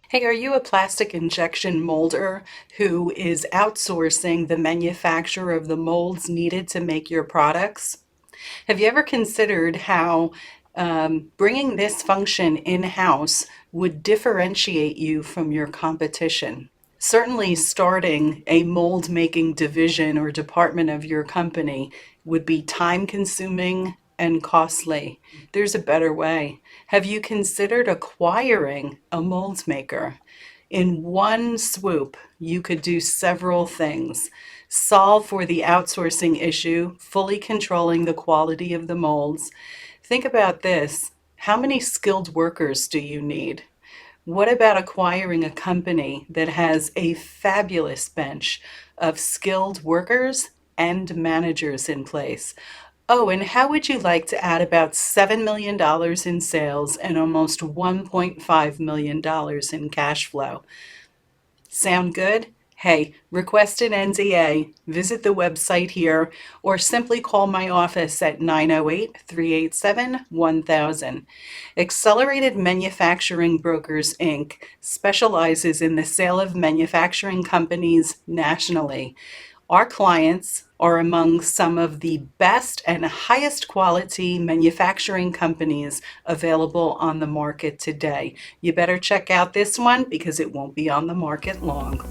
Hey, are you a plastic injection molder who is outsourcing the manufacture of the molds needed to make your products? Have you ever considered how bringing this function in-house would differentiate you from your competition? Certainly, starting a mold making division or department of your company would be time consuming and costly. There's a better way. Have you considered acquiring a mold maker? In one swoop, you could do several things. Solve for the outsourcing issue, fully controlling the quality of the molds. Think about this. How many skilled workers do you need? What about acquiring a company that has a fabulous bench of skilled workers and managers in place? Oh, and how would you like to add about $7 million in sales and almost $1.5 million in cash flow? Sound good? Hey, request an NDA, visit the website here, or simply call my office at 908-387-1000. Accelerated Manufacturing Brokers, Inc. specializes in the sale of manufacturing companies nationally. Our clients are among some of the best and highest quality manufacturing companies available on the market today. You better check out this one because it won't be on the market long.